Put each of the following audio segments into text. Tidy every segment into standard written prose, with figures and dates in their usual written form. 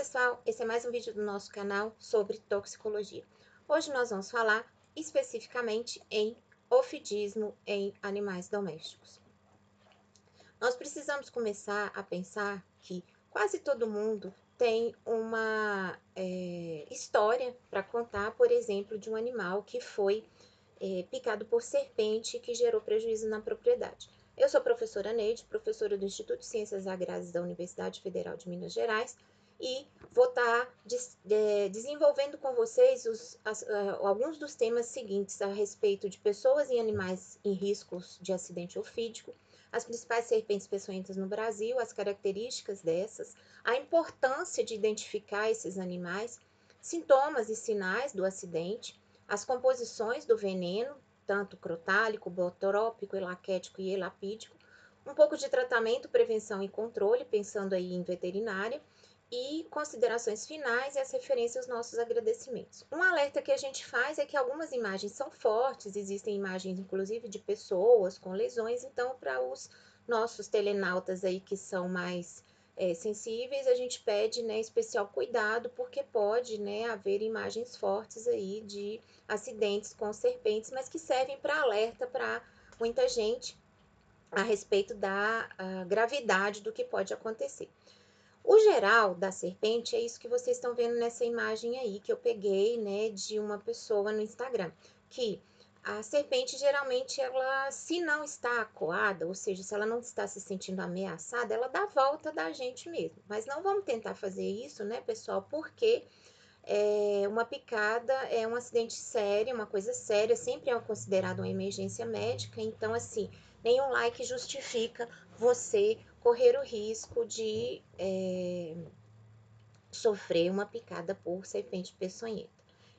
pessoal, esse é mais um vídeo do nosso canal sobre toxicologia. Hoje nós vamos falar especificamente em ofidismo em animais domésticos. Nós precisamos começar a pensar que quase todo mundo tem uma história para contar, por exemplo, de um animal que foi picado por serpente que gerou prejuízo na propriedade. Eu sou a professora Neide, professora do Instituto de Ciências Agrárias da Universidade Federal de Minas Gerais, e vou estar desenvolvendo com vocês alguns dos temas seguintes a respeito de pessoas e animais em riscos de acidente ofídico, as principais serpentes peçonhentas no Brasil, as características dessas, a importância de identificar esses animais, sintomas e sinais do acidente, as composições do veneno, tanto crotálico, boturópico, elaquético e elapídico, um pouco de tratamento, prevenção e controle, pensando aí em veterinária, e considerações finais e as referências aos nossos agradecimentos. Um alerta que a gente faz é que algumas imagens são fortes, existem imagens inclusive de pessoas com lesões, então para os nossos telenautas aí que são mais sensíveis, a gente pede, né, especial cuidado, porque pode, né, haver imagens fortes aí de acidentes com serpentes, mas que servem para alerta para muita gente a respeito da gravidade do que pode acontecer. O geral da serpente é isso que vocês estão vendo nessa imagem aí, que eu peguei, né, de uma pessoa no Instagram, que a serpente, geralmente, ela, se não está acuada, ou seja, se ela não está se sentindo ameaçada, ela dá volta da gente mesmo. Mas não vamos tentar fazer isso, né, pessoal, porque uma picada é um acidente sério, uma coisa séria, sempre é considerado uma emergência médica, então, assim, nenhum like justifica você correr o risco de sofrer uma picada por serpente peçonhenta.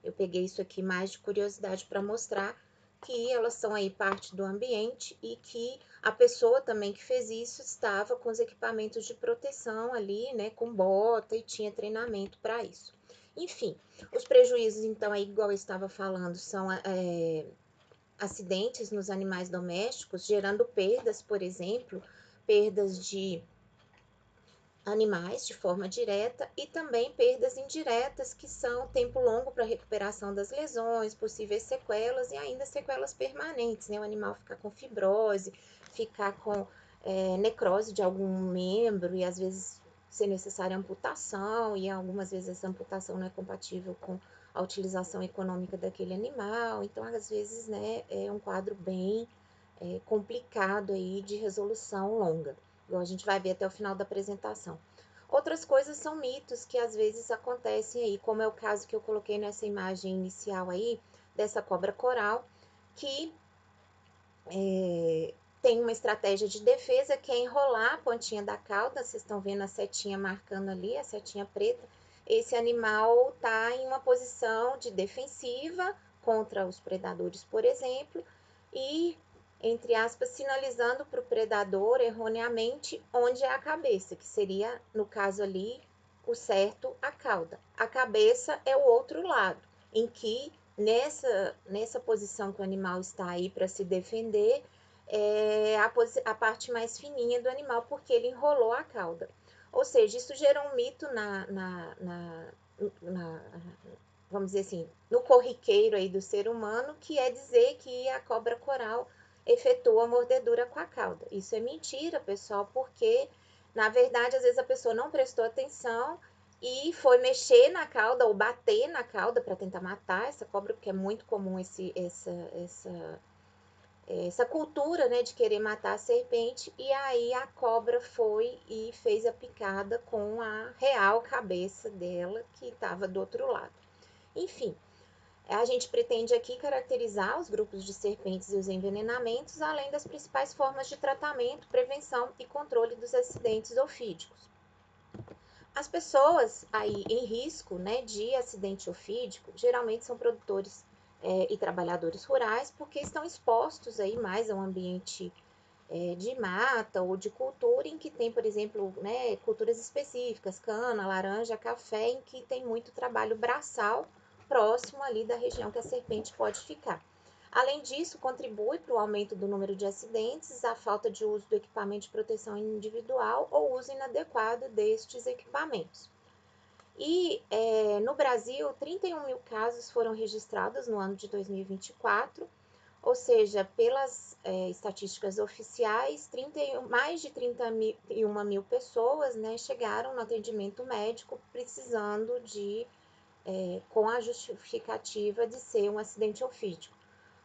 Eu peguei isso aqui mais de curiosidade para mostrar que elas são aí parte do ambiente e que a pessoa também que fez isso estava com os equipamentos de proteção ali, né, com bota e tinha treinamento para isso. Enfim, os prejuízos, então, aí, igual eu estava falando, são acidentes nos animais domésticos, gerando perdas, por exemplo, perdas de animais de forma direta e também perdas indiretas, que são tempo longo para recuperação das lesões, possíveis sequelas e ainda sequelas permanentes, né? O animal ficar com fibrose, ficar com necrose de algum membro e às vezes ser necessária amputação, e algumas vezes essa amputação não é compatível com a utilização econômica daquele animal. Então, às vezes, né, é um quadro bem complicado aí de resolução longa, igual a gente vai ver até o final da apresentação. Outras coisas são mitos que às vezes acontecem aí, como é o caso que eu coloquei nessa imagem inicial aí, dessa cobra coral, que tem uma estratégia de defesa que é enrolar a pontinha da cauda. Vocês estão vendo a setinha marcando ali, a setinha preta. Esse animal está em uma posição de defensiva contra os predadores, por exemplo, e, entre aspas, sinalizando para o predador erroneamente onde é a cabeça, que seria, no caso ali, o certo, a cauda. A cabeça é o outro lado, em que nessa posição que o animal está aí para se defender, é a parte mais fininha do animal, porque ele enrolou a cauda. Ou seja, isso gerou um mito vamos dizer assim, no corriqueiro aí do ser humano, que é dizer que a cobra coral efetuou a mordedura com a cauda. Isso é mentira, pessoal, porque, na verdade, às vezes a pessoa não prestou atenção e foi mexer na cauda ou bater na cauda para tentar matar essa cobra, porque é muito comum essa cultura, né, de querer matar a serpente, e aí a cobra foi e fez a picada com a real cabeça dela, que estava do outro lado. Enfim, a gente pretende aqui caracterizar os grupos de serpentes e os envenenamentos, além das principais formas de tratamento, prevenção e controle dos acidentes ofídicos. As pessoas aí em risco, né, de acidente ofídico geralmente são produtores e trabalhadores rurais, porque estão expostos aí mais a um ambiente de mata ou de cultura, em que tem, por exemplo, né, culturas específicas, cana, laranja, café, em que tem muito trabalho braçal próximo ali da região que a serpente pode ficar. Além disso, contribui para o aumento do número de acidentes, a falta de uso do equipamento de proteção individual ou uso inadequado destes equipamentos. E no Brasil, 31 mil casos foram registrados no ano de 2024, ou seja, pelas estatísticas oficiais, mais de 31 mil pessoas, né, chegaram no atendimento médico precisando com a justificativa de ser um acidente ofídico.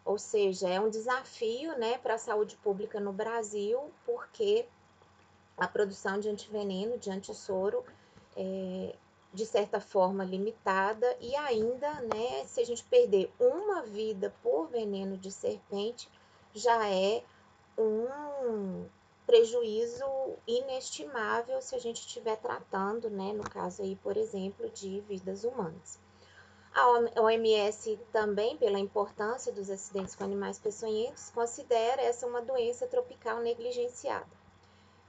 Ou seja, é um desafio, né, para a saúde pública no Brasil, porque a produção de antiveneno, de antissoro, de certa forma limitada, e ainda, né, se a gente perder uma vida por veneno de serpente, já é um prejuízo inestimável se a gente estiver tratando, né, no caso aí, por exemplo, de vidas humanas. A OMS também, pela importância dos acidentes com animais peçonhentos, considera essa uma doença tropical negligenciada.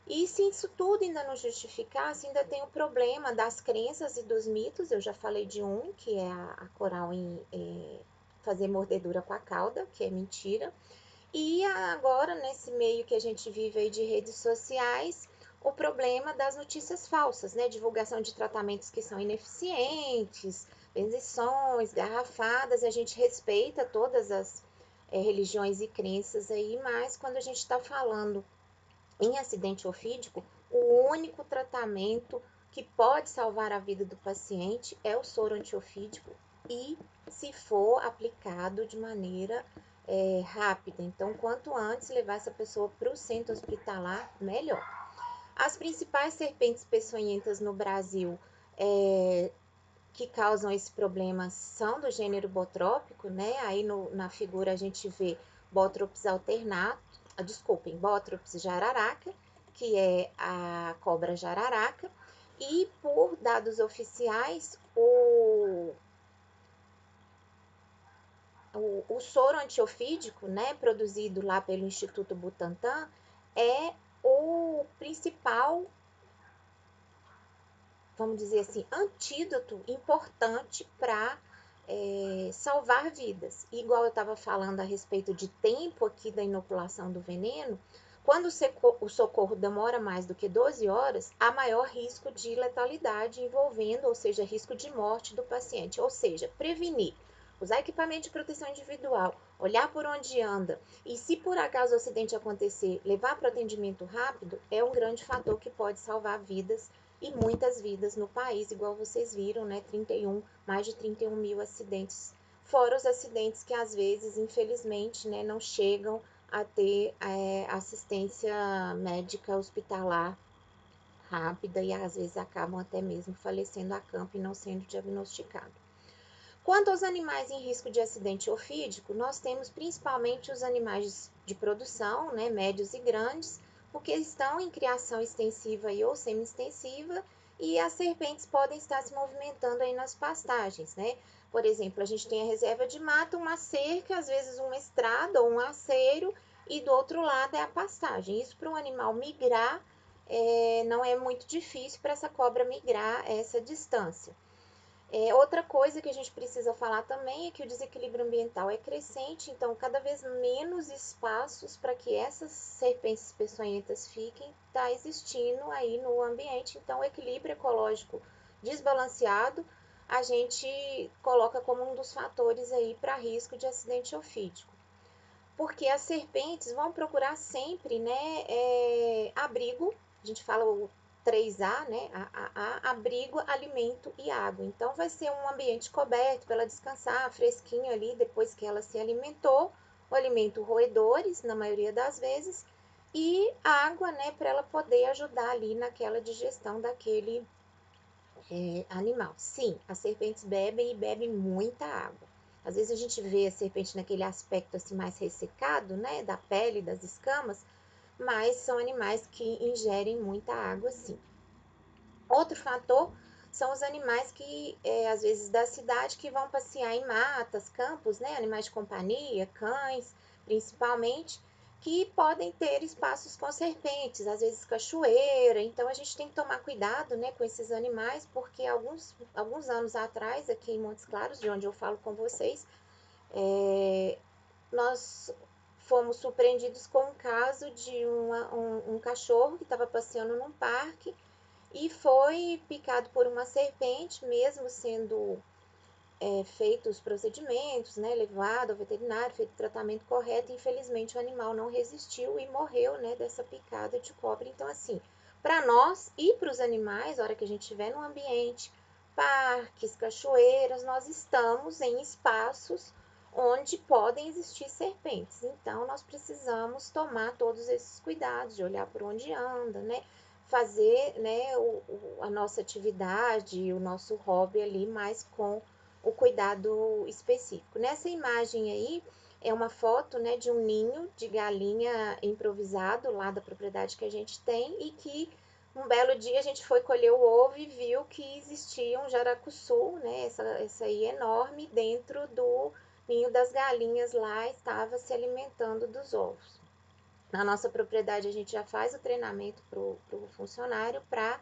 E se isso tudo ainda não justificasse, ainda tem o problema das crenças e dos mitos. Eu já falei de um, que é a coral em fazer mordedura com a cauda, que é mentira. E agora, nesse meio que a gente vive aí de redes sociais, o problema das notícias falsas, né? Divulgação de tratamentos que são ineficientes, benzições, garrafadas. A gente respeita todas as religiões e crenças aí, mas quando a gente está falando em acidente ofídico, o único tratamento que pode salvar a vida do paciente é o soro antiofídico e se for aplicado de maneira rápida. Então, quanto antes levar essa pessoa para o centro hospitalar, melhor. As principais serpentes peçonhentas no Brasil que causam esse problema são do gênero botrópico, né? Aí na figura a gente vê Botrops alternato, Botrops jararaca, que é a cobra jararaca, e por dados oficiais, o soro antiofídico, né, produzido lá pelo Instituto Butantan, é o principal, vamos dizer assim, antídoto importante para salvar vidas. Igual eu estava falando a respeito de tempo aqui da inoculação do veneno, quando o socorro demora mais do que 12 horas, há maior risco de letalidade envolvendo, ou seja, risco de morte do paciente. Ou seja, prevenir, usar equipamento de proteção individual, olhar por onde anda e, se por acaso o acidente acontecer, levar para atendimento rápido, é um grande fator que pode salvar vidas e muitas vidas no país, igual vocês viram, né? Mais de 31 mil acidentes, fora os acidentes que às vezes, infelizmente, né, não chegam a ter assistência médica hospitalar rápida e às vezes acabam até mesmo falecendo a campo e não sendo diagnosticado. Quanto aos animais em risco de acidente ofídico, nós temos principalmente os animais de produção, né, médios e grandes, porque estão em criação extensiva ou semi-extensiva, e as serpentes podem estar se movimentando aí nas pastagens, né? Por exemplo, a gente tem a reserva de mata, uma cerca, às vezes uma estrada ou um aceiro, e do outro lado é a pastagem. Isso para um animal migrar não é muito difícil para essa cobra migrar essa distância. Outra coisa que a gente precisa falar também é que o desequilíbrio ambiental é crescente, então cada vez menos espaços para que essas serpentes peçonhentas fiquem está existindo aí no ambiente, então o equilíbrio ecológico desbalanceado a gente coloca como um dos fatores aí para risco de acidente ofídico. Porque as serpentes vão procurar sempre, né, abrigo, a gente fala o 3A, né, abrigo, alimento e água. Então, vai ser um ambiente coberto para ela descansar, fresquinho ali, depois que ela se alimentou, o alimento roedores, na maioria das vezes, e água, né, para ela poder ajudar ali naquela digestão daquele animal. Sim, as serpentes bebem e bebem muita água. Às vezes a gente vê a serpente naquele aspecto assim mais ressecado, né, da pele, das escamas, mas são animais que ingerem muita água, sim. Outro fator são os animais que, às vezes, da cidade, que vão passear em matas, campos, né, animais de companhia, cães, principalmente, que podem ter espaços com serpentes, às vezes cachoeira. Então a gente tem que tomar cuidado, né, com esses animais, porque alguns anos atrás, aqui em Montes Claros, de onde eu falo com vocês, nós fomos surpreendidos com um caso de um cachorro que estava passeando num parque e foi picado por uma serpente, mesmo sendo feito os procedimentos, né, levado ao veterinário, feito o tratamento correto, infelizmente o animal não resistiu e morreu, né, dessa picada de cobra. Então, assim, para nós e para os animais, a hora que a gente estiver no ambiente, parques, cachoeiras, nós estamos em espaços onde podem existir serpentes. Então, nós precisamos tomar todos esses cuidados, de olhar por onde anda, né, fazer, né, a nossa atividade, o nosso hobby ali mais com o cuidado específico. Nessa imagem aí é uma foto, né, de um ninho de galinha improvisado lá da propriedade que a gente tem e que um belo dia a gente foi colher o ovo e viu que existia um jaracuçu, né, essa aí enorme dentro do ninho das galinhas lá, estava se alimentando dos ovos. Na nossa propriedade a gente já faz o treinamento para o funcionário para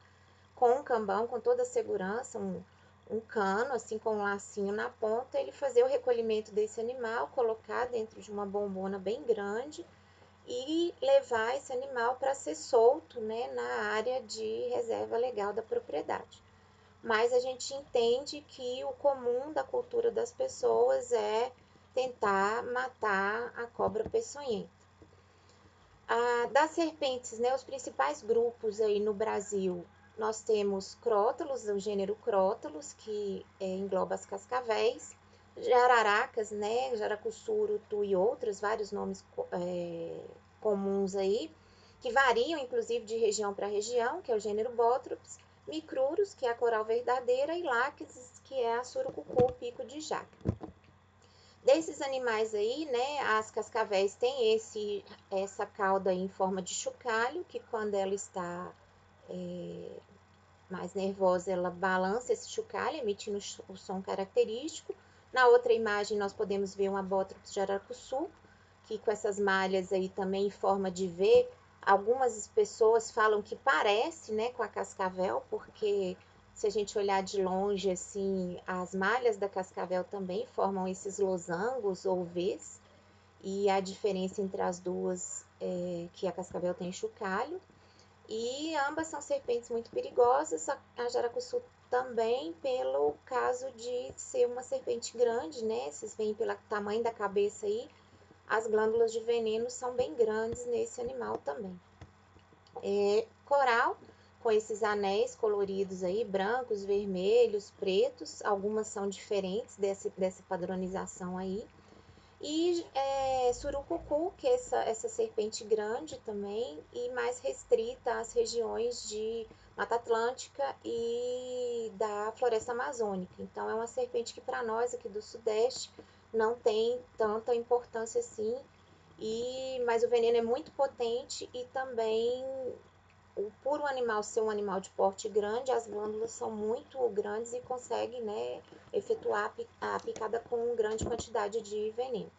com um cambão, com toda a segurança, um cano, assim, com um lacinho na ponta, ele fazer o recolhimento desse animal, colocar dentro de uma bombona bem grande e levar esse animal para ser solto, né, na área de reserva legal da propriedade. Mas a gente entende que o comum da cultura das pessoas é tentar matar a cobra peçonhenta. Das serpentes, né, os principais grupos aí no Brasil, nós temos crótalos, o gênero crótalos, que engloba as cascavéis, jararacas, né, jaracuçu, urutu e outros, vários nomes comuns aí, que variam inclusive de região para região, que é o gênero Botrops, micruros, que é a coral verdadeira, e láquesis, que é a surucucu, pico de jaca. Desses animais aí, né, as cascavéis têm essa cauda em forma de chocalho, que quando ela está mais nervosa, ela balança esse chocalho, emitindo o som característico. Na outra imagem, nós podemos ver um Abótropos jaracuçu, que com essas malhas aí também em forma de V, algumas pessoas falam que parece, né, com a cascavel, porque se a gente olhar de longe, assim, as malhas da cascavel também formam esses losangos ou Vs, e a diferença entre as duas é que a cascavel tem chocalho, e ambas são serpentes muito perigosas, a jaracuçu também pelo caso de ser uma serpente grande, né? Vocês veem pelo tamanho da cabeça aí, as glândulas de veneno são bem grandes nesse animal também. Coral, com esses anéis coloridos aí, brancos, vermelhos, pretos, algumas são diferentes dessa padronização aí. E surucucu, que é essa serpente grande também, e mais restrita às regiões de Mata Atlântica e da Floresta Amazônica. Então, é uma serpente que para nós aqui do Sudeste não tem tanta importância assim, mas o veneno é muito potente e também por o animal ser um animal de porte grande, as glândulas são muito grandes e conseguem, né, efetuar a picada com grande quantidade de veneno.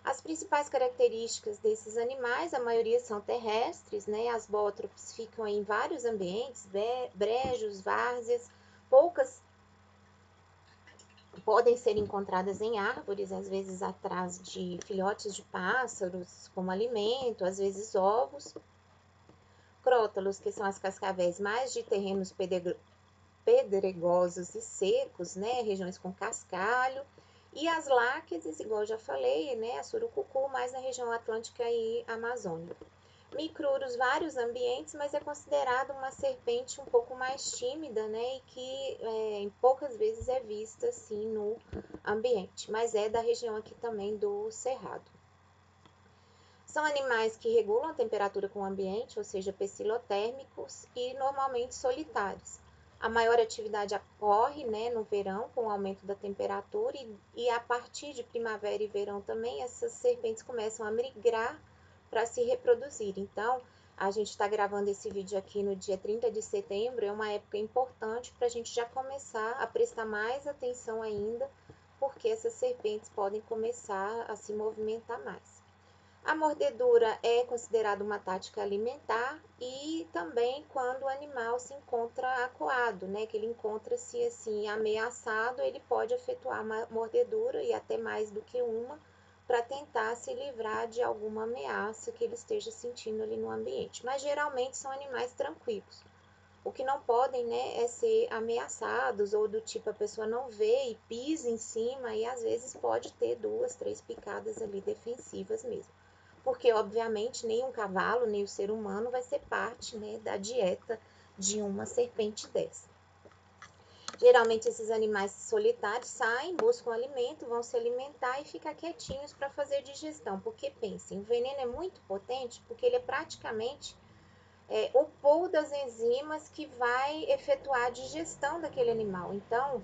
As principais características desses animais, a maioria são terrestres, né? As bótropes ficam em vários ambientes, brejos, várzeas, poucas podem ser encontradas em árvores, às vezes atrás de filhotes de pássaros como alimento, às vezes ovos. Crótalos, que são as cascavéis mais de terrenos pedregosos e secos, né, regiões com cascalho, e as láqueses, igual eu já falei, né, a surucucu, mais na região atlântica e amazônica. Micruros, vários ambientes, mas é considerado uma serpente um pouco mais tímida, né, e que em poucas vezes é vista assim no ambiente, mas é da região aqui também do Cerrado. São animais que regulam a temperatura com o ambiente, ou seja, pecilotérmicos e normalmente solitários. A maior atividade ocorre, né, no verão, com o aumento da temperatura, e a partir de primavera e verão também, essas serpentes começam a migrar para se reproduzir. Então, a gente está gravando esse vídeo aqui no dia 30 de setembro, é uma época importante para a gente já começar a prestar mais atenção ainda, porque essas serpentes podem começar a se movimentar mais. A mordedura é considerada uma tática alimentar e também quando o animal se encontra acuado, né, que ele encontra-se assim ameaçado, ele pode efetuar uma mordedura e até mais do que uma para tentar se livrar de alguma ameaça que ele esteja sentindo ali no ambiente. Mas geralmente são animais tranquilos. O que não podem, né, é ser ameaçados ou do tipo a pessoa não vê e pisa em cima e às vezes pode ter 2, 3 picadas ali defensivas mesmo. Porque, obviamente, nem um cavalo, nem o ser humano vai ser parte, né, da dieta de uma serpente dessa. Geralmente esses animais solitários saem, buscam alimento, vão se alimentar e ficar quietinhos para fazer digestão. Porque pensem, o veneno é muito potente porque ele é praticamente o pool das enzimas que vai efetuar a digestão daquele animal. Então,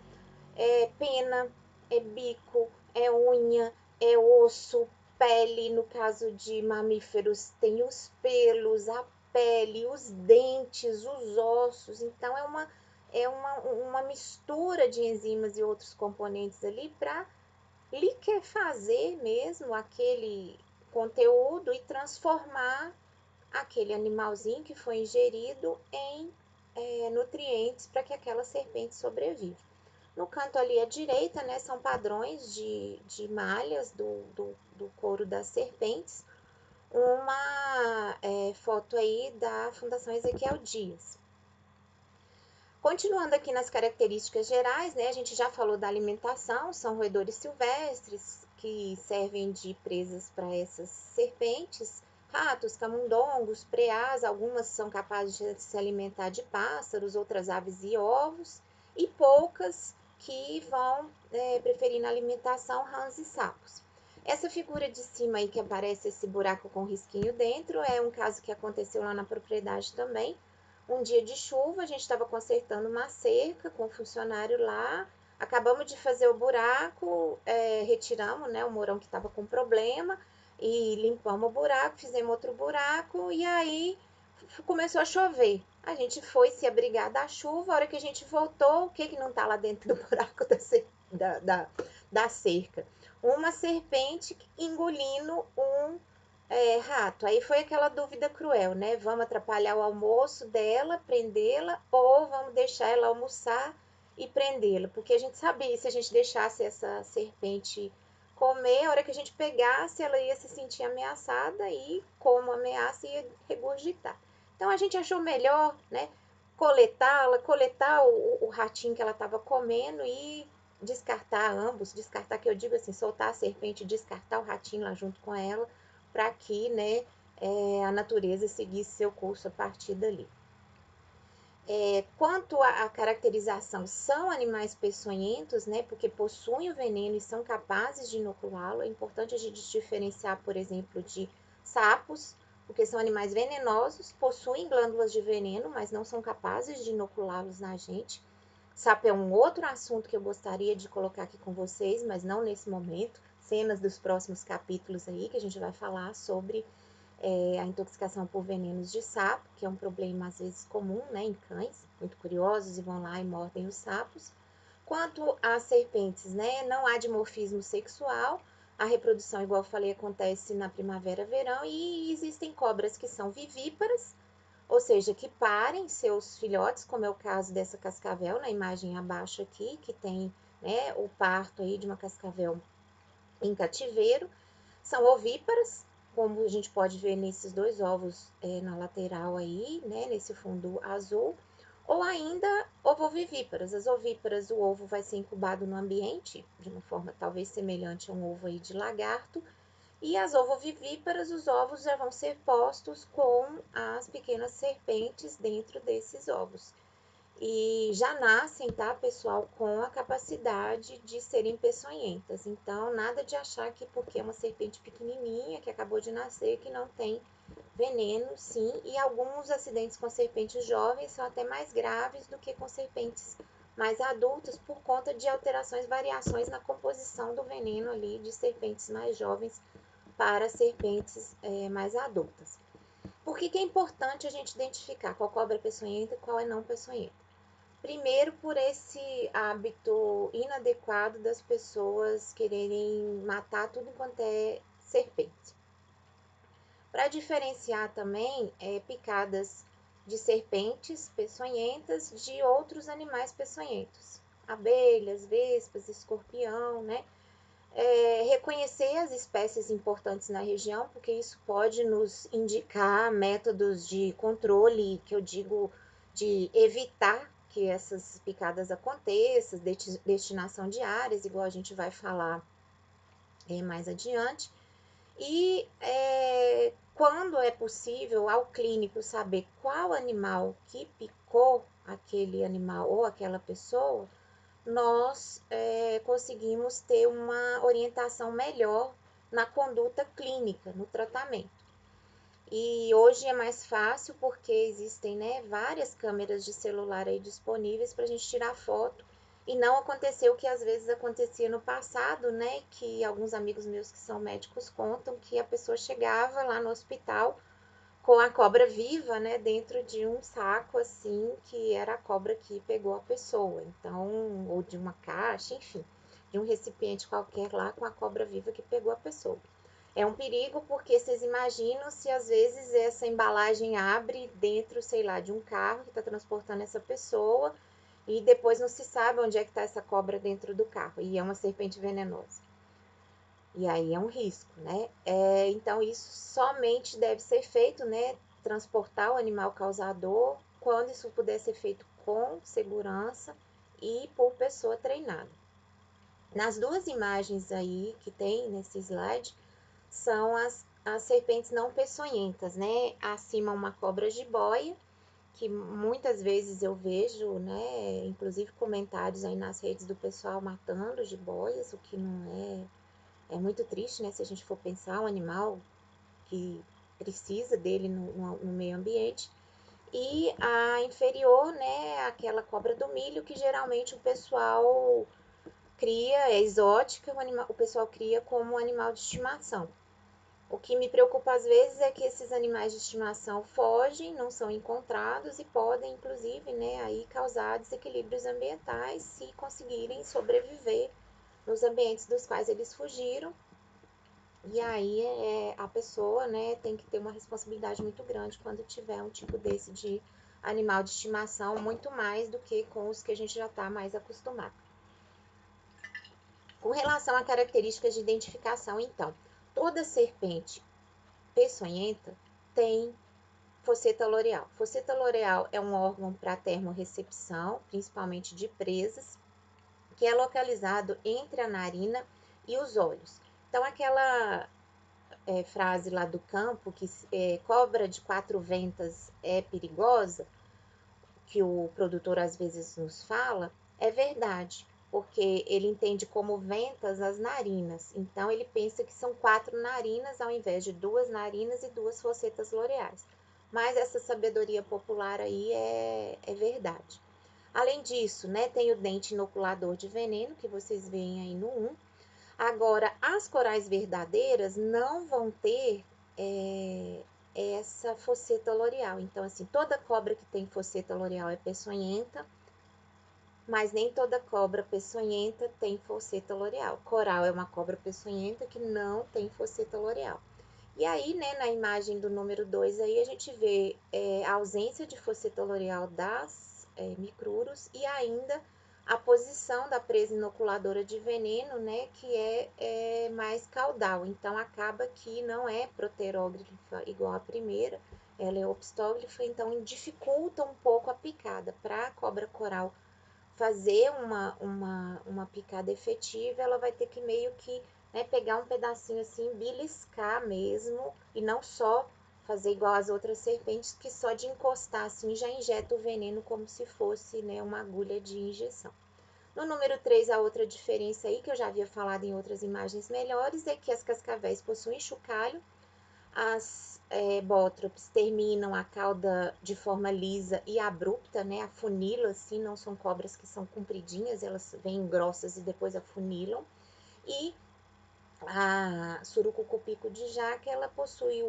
é pena, é bico, é unha, é osso, pele, no caso de mamíferos, tem os pelos, a pele, os dentes, os ossos. Então, uma mistura de enzimas e outros componentes ali para liquefazer mesmo aquele conteúdo e transformar aquele animalzinho que foi ingerido em nutrientes para que aquela serpente sobreviva. No canto ali à direita, né, são padrões de malhas do couro das serpentes. Uma foto aí da Fundação Ezequiel Dias. Continuando aqui nas características gerais, né, a gente já falou da alimentação, são roedores silvestres que servem de presas para essas serpentes, ratos, camundongos, preás, algumas são capazes de se alimentar de pássaros, outras aves e ovos, e poucas que vão preferir na alimentação rãs e sapos. Essa figura de cima aí que aparece esse buraco com risquinho dentro é um caso que aconteceu lá na propriedade também. Um dia de chuva, a gente estava consertando uma cerca com o funcionário lá, acabamos de fazer o buraco, retiramos, né, o morão que estava com problema e limpamos o buraco, fizemos outro buraco e aí começou a chover. A gente foi se abrigar da chuva, a hora que a gente voltou, o que não está lá dentro do buraco da cerca? Uma serpente engolindo um rato. Aí foi aquela dúvida cruel, né? Vamos atrapalhar o almoço dela, prendê-la, ou vamos deixar ela almoçar e prendê-la? Porque a gente sabia, se a gente deixasse essa serpente comer, a hora que a gente pegasse, ela ia se sentir ameaçada e, como ameaça, ia regurgitar. Então a gente achou melhor, né? Coletar o ratinho que ela estava comendo e descartar ambos, descartar que eu digo assim, soltar a serpente e descartar o ratinho lá junto com ela, para que, né, a natureza seguisse seu curso a partir dali. Quanto à caracterização, são animais peçonhentos, né, porque possuem o veneno e são capazes de inoculá-lo. É importante a gente diferenciar, por exemplo, de sapos, porque são animais venenosos, possuem glândulas de veneno, mas não são capazes de inoculá-los na gente. Sapo é um outro assunto que eu gostaria de colocar aqui com vocês, mas não nesse momento. Cenas dos próximos capítulos aí, que a gente vai falar sobre a intoxicação por venenos de sapo, que é um problema às vezes comum, né, em cães, muito curiosos e vão lá e mordem os sapos. Quanto às serpentes, né, não há dimorfismo sexual, a reprodução, igual eu falei, acontece na primavera, verão, e existem cobras que são vivíparas, ou seja, que parem seus filhotes, como é o caso dessa cascavel, na imagem abaixo aqui, que tem, né, o parto aí de uma cascavel em cativeiro. São ovíparas, como a gente pode ver nesses dois ovos na lateral aí, né, nesse fundo azul, ou ainda ovovivíparas. As ovíparas, o ovo vai ser incubado no ambiente, de uma forma talvez semelhante a um ovo aí de lagarto, e as ovovivíparas, os ovos já vão ser postos com as pequenas serpentes dentro desses ovos. E já nascem, tá, pessoal, com a capacidade de serem peçonhentas. Então, nada de achar que porque é uma serpente pequenininha, que acabou de nascer, que não tem veneno, sim. E alguns acidentes com serpentes jovens são até mais graves do que com serpentes mais adultas, por conta de alterações, variações na composição do veneno ali de serpentes mais jovens para serpentes mais adultas. Por que é importante a gente identificar qual cobra é peçonhenta e qual é não peçonhenta? Primeiro, por esse hábito inadequado das pessoas quererem matar tudo quanto é serpente. Para diferenciar também picadas de serpentes peçonhentas de outros animais peçonhentos, abelhas, vespas, escorpião, né? Reconhecer as espécies importantes na região, porque isso pode nos indicar métodos de controle, que eu digo de evitar que essas picadas aconteçam, destinação de áreas, igual a gente vai falar mais adiante. E quando é possível ao clínico saber qual animal que picou aquele animal ou aquela pessoa, nós conseguimos ter uma orientação melhor na conduta clínica, no tratamento. E hoje é mais fácil porque existem, né, várias câmeras de celular aí disponíveis para a gente tirar foto e não aconteceu o que às vezes acontecia no passado, né, que alguns amigos meus que são médicos contam que a pessoa chegava lá no hospital com a cobra viva, né, dentro de um saco assim, que era a cobra que pegou a pessoa. Então, ou de uma caixa, enfim, de um recipiente qualquer lá com a cobra viva que pegou a pessoa. É um perigo porque vocês imaginam se às vezes essa embalagem abre dentro, sei lá, de um carro que está transportando essa pessoa e depois não se sabe onde é que está essa cobra dentro do carro e é uma serpente venenosa. E aí é um risco, né? Então isso somente deve ser feito, né? Transportar o animal causador quando isso puder ser feito com segurança e por pessoa treinada. Nas duas imagens aí que tem nesse slide, são as serpentes não peçonhentas, né? Acima uma cobra jiboia, que muitas vezes eu vejo, né? Inclusive comentários aí nas redes do pessoal matando jiboias, o que não é muito triste, né? Se a gente for pensar, um animal que precisa dele no meio ambiente. E a inferior, né? Aquela cobra do milho, que geralmente o pessoal cria, é exótica, o pessoal cria como animal de estimação. O que me preocupa às vezes é que esses animais de estimação fogem, não são encontrados e podem, inclusive, né, aí causar desequilíbrios ambientais se conseguirem sobreviver nos ambientes dos quais eles fugiram. E aí a pessoa, né, tem que ter uma responsabilidade muito grande quando tiver um tipo desse de animal de estimação, muito mais do que com os que a gente já está mais acostumado. Com relação a características de identificação, então, toda serpente peçonhenta tem fosseta loreal. Fosseta loreal é um órgão para termorrecepção, principalmente de presas, que é localizado entre a narina e os olhos. Então, aquela frase lá do campo, que cobra de 4 ventas é perigosa, que o produtor às vezes nos fala, é verdade, porque ele entende como ventas as narinas. Então, ele pensa que são 4 narinas ao invés de 2 narinas e 2 fossetas loreais. Mas essa sabedoria popular aí é verdade. Além disso, né, tem o dente inoculador de veneno, que vocês veem aí no 1. Agora, as corais verdadeiras não vão ter essa fosseta loreal. Então, assim, toda cobra que tem fosseta loreal é peçonhenta, mas nem toda cobra peçonhenta tem fosseta loreal. Coral é uma cobra peçonhenta que não tem fosseta loreal. E aí, né, na imagem do número 2, aí a gente vê a ausência de fosseta loreal das micruros e ainda a posição da presa inoculadora de veneno, né, que é mais caudal. Então, acaba que não é proteróglifa igual a primeira, ela é opistóglifa, então dificulta um pouco a picada. Para a cobra coral fazer uma picada efetiva, ela vai ter que meio que, né, pegar um pedacinho assim, beliscar mesmo, e não só fazer igual as outras serpentes, que só de encostar assim já injeta o veneno como se fosse, né, uma agulha de injeção. No número 3, a outra diferença aí, que eu já havia falado em outras imagens melhores, é que as cascavéis possuem chocalho, as bótropes terminam a cauda de forma lisa e abrupta, né? Afunilam, assim, não são cobras que são compridinhas, elas vêm grossas e depois afunilam. E a surucucupico de jaca, ela possui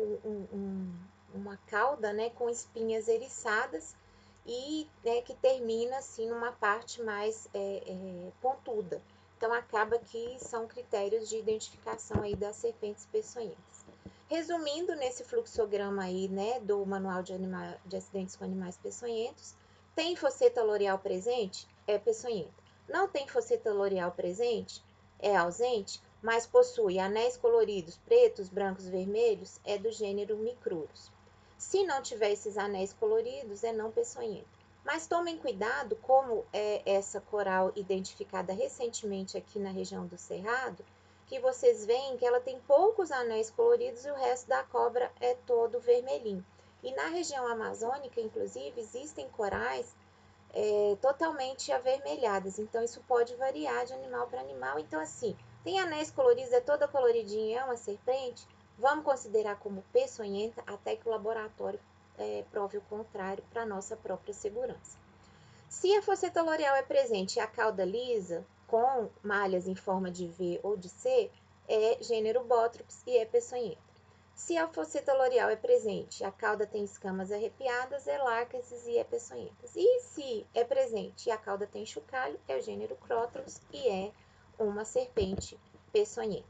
uma cauda, né, com espinhas eriçadas e que termina assim numa parte mais pontuda. Então acaba que são critérios de identificação aí das serpentes peçonhentas. Resumindo, nesse fluxograma aí, né, do Manual de Acidentes com Animais Peçonhentos, tem fosseta loreal presente? É peçonhenta. Não tem fosseta loreal presente? É ausente, mas possui anéis coloridos pretos, brancos, vermelhos, é do gênero Micrurus. Se não tiver esses anéis coloridos, é não peçonhenta. Mas tomem cuidado, como é essa coral identificada recentemente aqui na região do Cerrado, que vocês veem que ela tem poucos anéis coloridos e o resto da cobra é todo vermelhinho. E na região amazônica, inclusive, existem corais totalmente avermelhadas, então isso pode variar de animal para animal. Então, assim, tem anéis coloridos, é toda coloridinha, é uma serpente, vamos considerar como peçonhenta até que o laboratório prove o contrário para nossa própria segurança. Se a fosseta loreal é presente e a cauda lisa, com malhas em forma de V ou de C, é gênero Botrops e é peçonhenta. Se a fosseta loreal é presente, a cauda tem escamas arrepiadas, é Lárcases e é peçonhentas. E se é presente e a cauda tem chocalho, é o gênero Crotalus e é uma serpente peçonhenta.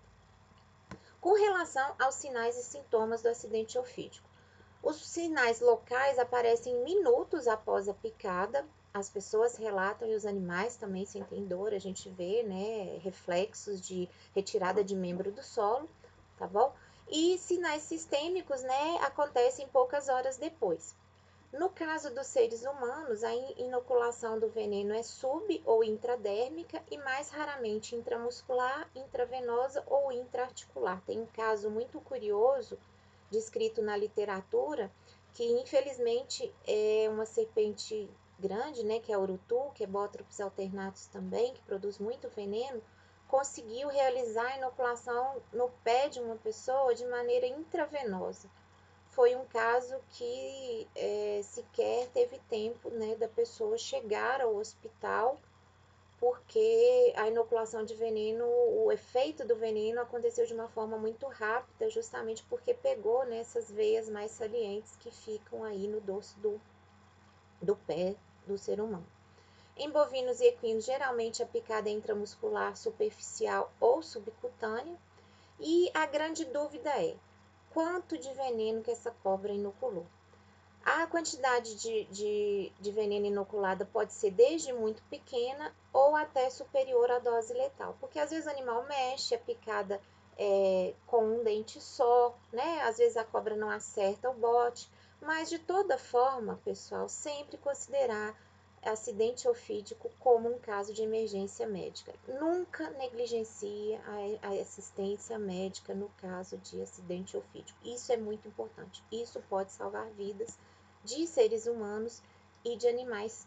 Com relação aos sinais e sintomas do acidente ofídico, os sinais locais aparecem minutos após a picada. As pessoas relatam e os animais também sentem dor. A gente vê, né, reflexos de retirada de membro do solo, tá bom? E sinais sistêmicos, né, acontecem poucas horas depois. No caso dos seres humanos, a inoculação do veneno é sub- ou intradérmica e mais raramente intramuscular, intravenosa ou intraarticular. Tem um caso muito curioso descrito na literatura, que infelizmente é uma serpente grande, né, que é a urutu, que é Botrops alternatus também, que produz muito veneno, conseguiu realizar a inoculação no pé de uma pessoa de maneira intravenosa. Foi um caso que sequer teve tempo, né, da pessoa chegar ao hospital, porque a inoculação de veneno, o efeito do veneno aconteceu de uma forma muito rápida, justamente porque pegou nessas veias mais salientes que ficam aí no dorso do pé do ser humano. Em bovinos e equinos, geralmente a picada é intramuscular, superficial ou subcutânea, e a grande dúvida é quanto de veneno que essa cobra inoculou. A quantidade de veneno inoculada pode ser desde muito pequena ou até superior à dose letal, porque às vezes o animal mexe, a picada com um dente só, né? Às vezes a cobra não acerta o bote, mas de toda forma, pessoal, sempre considerar acidente ofídico como um caso de emergência médica. Nunca negligencie a assistência médica no caso de acidente ofídico. Isso é muito importante. Isso pode salvar vidas de seres humanos e de animais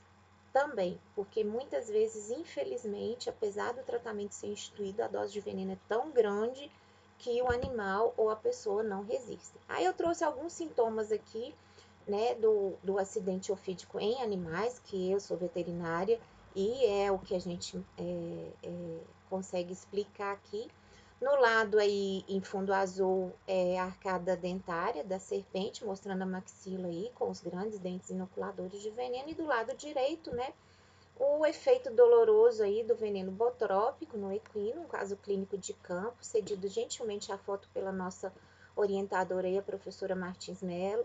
também, porque muitas vezes, infelizmente, apesar do tratamento ser instituído, a dose de veneno é tão grande que o animal ou a pessoa não resistem. Aí eu trouxe alguns sintomas aqui, né, do acidente ofídico em animais, que eu sou veterinária e é o que a gente consegue explicar aqui. No lado aí, em fundo azul, é a arcada dentária da serpente, mostrando a maxila aí, com os grandes dentes inoculadores de veneno. E do lado direito, né, o efeito doloroso aí do veneno botrópico no equino, um caso clínico de campo, cedido gentilmente a foto pela nossa orientadora aí, a professora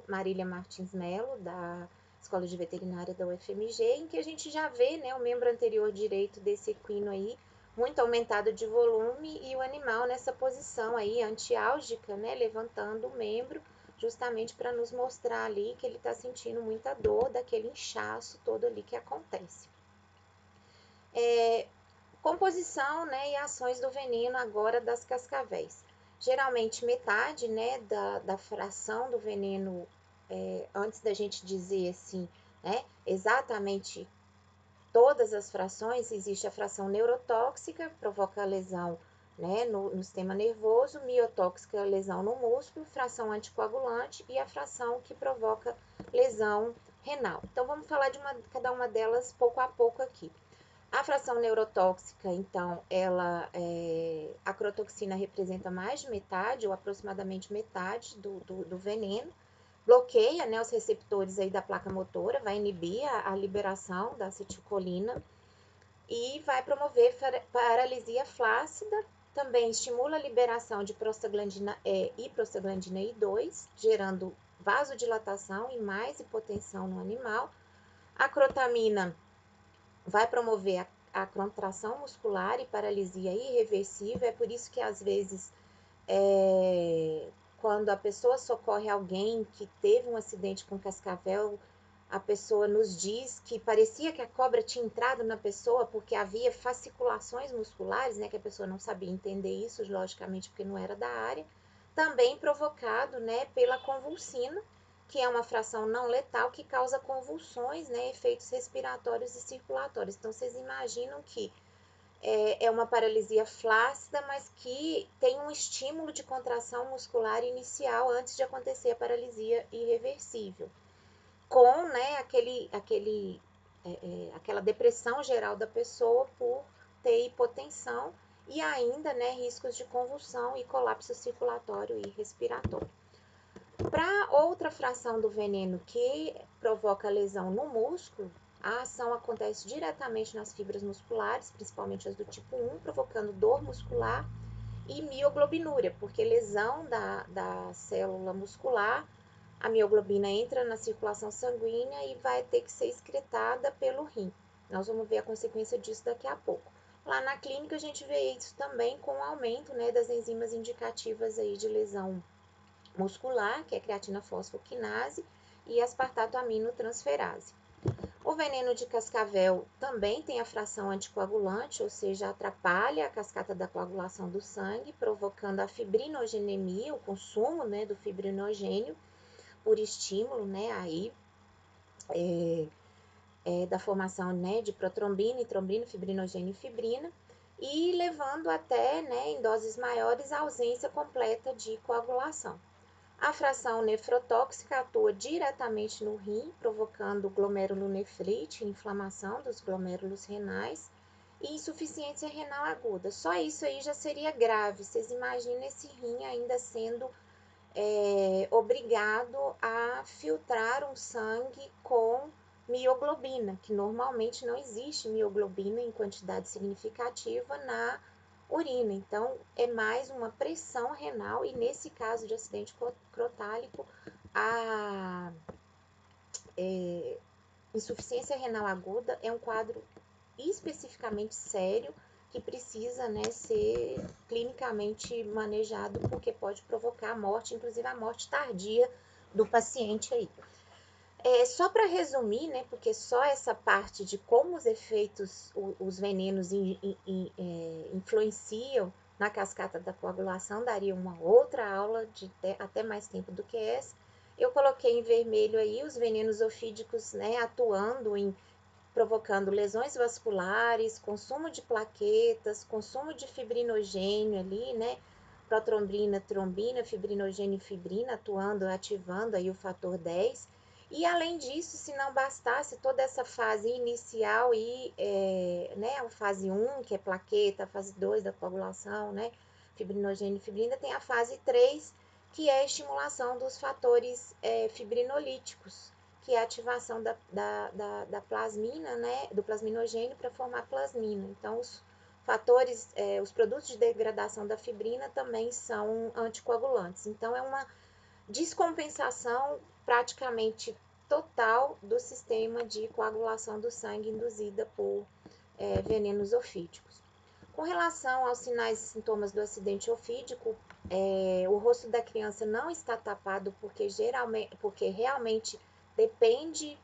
Marília Martins Melo, da Escola de Veterinária da UFMG, em que a gente já vê, né, o membro anterior direito desse equino aí, muito aumentado de volume e o animal nessa posição aí antiálgica, né, levantando o membro, justamente para nos mostrar ali que ele está sentindo muita dor daquele inchaço todo ali que acontece. Composição, né, e ações do veneno agora das cascavéis. Geralmente metade, né, da fração do veneno, antes da gente dizer assim, né, exatamente todas as frações, existe a fração neurotóxica, provoca lesão, né, no sistema nervoso, miotóxica, lesão no músculo, fração anticoagulante e a fração que provoca lesão renal. Então vamos falar de cada uma delas pouco a pouco aqui. A fração neurotóxica, então, a crotoxina representa mais de metade, ou aproximadamente metade do veneno, bloqueia, né, os receptores aí da placa motora, vai inibir a liberação da acetilcolina e vai promover paralisia flácida, também estimula a liberação de prostaglandina E e prostaglandina I2, gerando vasodilatação e mais hipotensão no animal. A crotamina vai promover a contração muscular e paralisia irreversível. É por isso que às vezes quando a pessoa socorre alguém que teve um acidente com cascavel, a pessoa nos diz que parecia que a cobra tinha entrado na pessoa porque havia fasciculações musculares, né, que a pessoa não sabia entender isso, logicamente, porque não era da área, também provocado, né, pela convulsina, que é uma fração não letal que causa convulsões, né, efeitos respiratórios e circulatórios. Então, vocês imaginam que é uma paralisia flácida, mas que tem um estímulo de contração muscular inicial antes de acontecer a paralisia irreversível, com, né, aquela depressão geral da pessoa por ter hipotensão e ainda, né, riscos de convulsão e colapso circulatório e respiratório. Para outra fração do veneno que provoca lesão no músculo, a ação acontece diretamente nas fibras musculares, principalmente as do tipo 1, provocando dor muscular e mioglobinúria, porque lesão da célula muscular, a mioglobina entra na circulação sanguínea e vai ter que ser excretada pelo rim. Nós vamos ver a consequência disso daqui a pouco. Lá na clínica a gente vê isso também com o aumento, né, das enzimas indicativas aí de lesão muscular, que é creatina fosfoquinase e aspartato aminotransferase. O veneno de cascavel também tem a fração anticoagulante, ou seja, atrapalha a cascata da coagulação do sangue, provocando a fibrinogenemia, o consumo, né, do fibrinogênio por estímulo, né, aí da formação, né, de protrombina, trombina, fibrinogênio e fibrina, e levando até, né, em doses maiores, a ausência completa de coagulação. A fração nefrotóxica atua diretamente no rim, provocando glomerulonefrite, inflamação dos glômerulos renais e insuficiência renal aguda. Só isso aí já seria grave. Vocês imaginam esse rim ainda sendo obrigado a filtrar um sangue com mioglobina, que normalmente não existe mioglobina em quantidade significativa na urina. Então, é mais uma pressão renal e, nesse caso de acidente crotálico, a insuficiência renal aguda é um quadro especificamente sério que precisa, né, ser clinicamente manejado, porque pode provocar a morte, inclusive a morte tardia do paciente aí. Só para resumir, né, porque só essa parte de como os efeitos, os venenos influenciam na cascata da coagulação, daria uma outra aula de até mais tempo do que essa. Eu coloquei em vermelho aí os venenos ofídicos, né, atuando provocando lesões vasculares, consumo de plaquetas, consumo de fibrinogênio ali, né, protrombina, trombina, fibrinogênio e fibrina, atuando, ativando aí o fator 10. E além disso, se não bastasse toda essa fase inicial e, né, a fase 1, que é plaqueta, a fase 2 da coagulação, né, fibrinogênio e fibrina, tem a fase 3, que é a estimulação dos fatores fibrinolíticos, que é a ativação da plasmina, né, do plasminogênio para formar plasmina. Então, os fatores, os produtos de degradação da fibrina também são anticoagulantes. Então, é uma descompensação praticamente total do sistema de coagulação do sangue induzida por venenos ofídicos. Com relação aos sinais e sintomas do acidente ofídico, o rosto da criança não está tapado porque realmente depende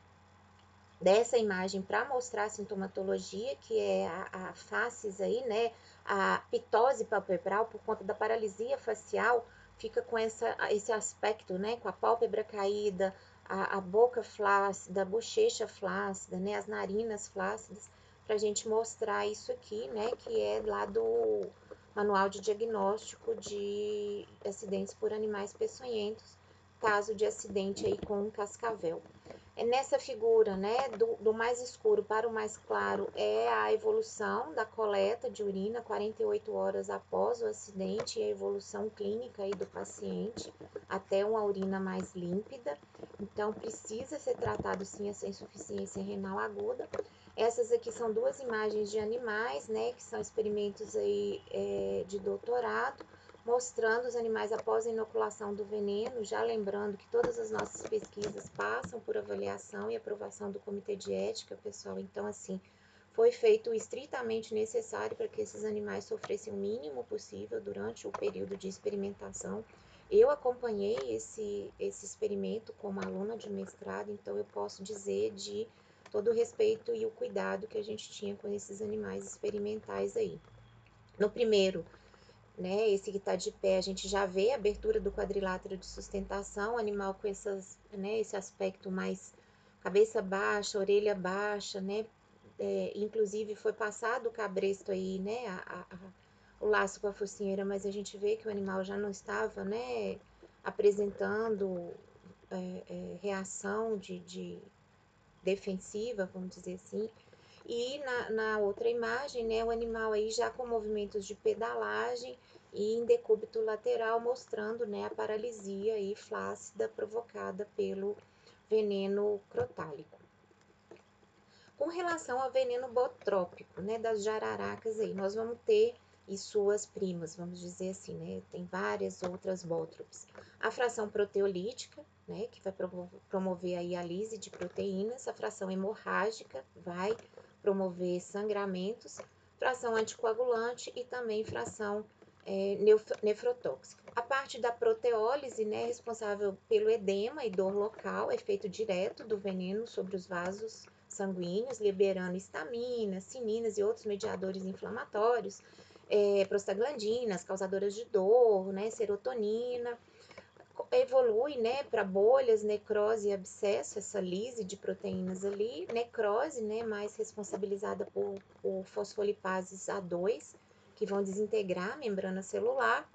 dessa imagem para mostrar a sintomatologia, que é a faces aí, né? A pitose palpebral por conta da paralisia facial fica com esse aspecto, né? Com a pálpebra caída, a boca flácida, a bochecha flácida, né? As narinas flácidas, para a gente mostrar isso aqui, né? Que é lá do Manual de Diagnóstico de Acidentes por Animais Peçonhentos, caso de acidente aí com um cascavel. Nessa figura, né, do mais escuro para o mais claro, é a evolução da coleta de urina 48 horas após o acidente e a evolução clínica aí do paciente até uma urina mais límpida. Então, precisa ser tratado sim essa insuficiência renal aguda. Essas aqui são duas imagens de animais, né, que são experimentos aí de doutorado, mostrando os animais após a inoculação do veneno, já lembrando que todas as nossas pesquisas passam por avaliação e aprovação do comitê de ética, pessoal. Então, assim, foi feito o estritamente necessário para que esses animais sofressem o mínimo possível durante o período de experimentação. Eu acompanhei esse experimento como aluna de mestrado, então eu posso dizer de todo o respeito e o cuidado que a gente tinha com esses animais experimentais aí. No primeiro, né, esse que está de pé, a gente já vê a abertura do quadrilátero de sustentação, animal com essas, né, esse aspecto mais cabeça baixa, orelha baixa, né, inclusive foi passado o cabresto aí, né, o laço com a focinheira, mas a gente vê que o animal já não estava, né, apresentando reação de defensiva, vamos dizer assim. E na outra imagem, né, o animal aí já com movimentos de pedalagem e em decúbito lateral, mostrando, né, a paralisia aí flácida provocada pelo veneno crotálico. Com relação ao veneno botrópico, né, das jararacas aí, nós vamos ter e suas primas, vamos dizer assim, né, tem várias outras bótropes. A fração proteolítica, né, que vai promover aí a lise de proteínas, a fração hemorrágica vai promover sangramentos, fração anticoagulante e também fração nefrotóxica. A parte da proteólise, né, responsável pelo edema e dor local, efeito direto do veneno sobre os vasos sanguíneos, liberando histamina, cininas e outros mediadores inflamatórios, prostaglandinas, causadoras de dor, né, serotonina. Evolui, né, para bolhas, necrose e abscesso, essa lise de proteínas ali, necrose, né, mais responsabilizada por fosfolipases A2, que vão desintegrar a membrana celular,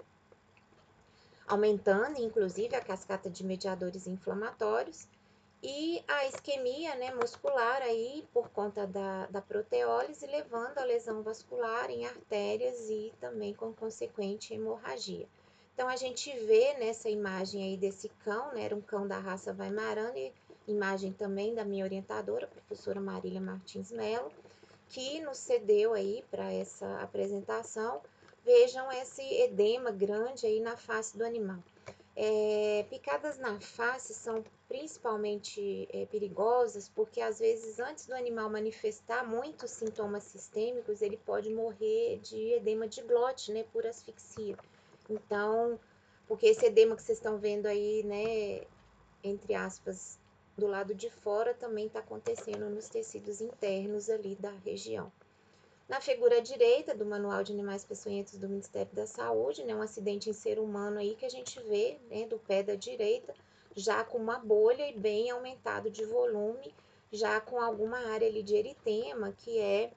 aumentando, inclusive, a cascata de mediadores inflamatórios, e a isquemia, né, muscular aí por conta da proteólise, levando a lesão vascular em artérias e também com consequente hemorragia. Então a gente vê nessa imagem aí desse cão, né, era um cão da raça Weimaraner, imagem também da minha orientadora, a professora Marília Martins Mello, que nos cedeu aí para essa apresentação. Vejam esse edema grande aí na face do animal. Picadas na face são principalmente perigosas porque às vezes antes do animal manifestar muitos sintomas sistêmicos, ele pode morrer de edema de glote, né, por asfixia. Então, porque esse edema que vocês estão vendo aí, né, entre aspas, do lado de fora também está acontecendo nos tecidos internos ali da região. Na figura direita do Manual de Animais Peçonhentos do Ministério da Saúde, né, um acidente em ser humano aí que a gente vê, né, do pé da direita, já com uma bolha e bem aumentado de volume, já com alguma área ali de eritema, que é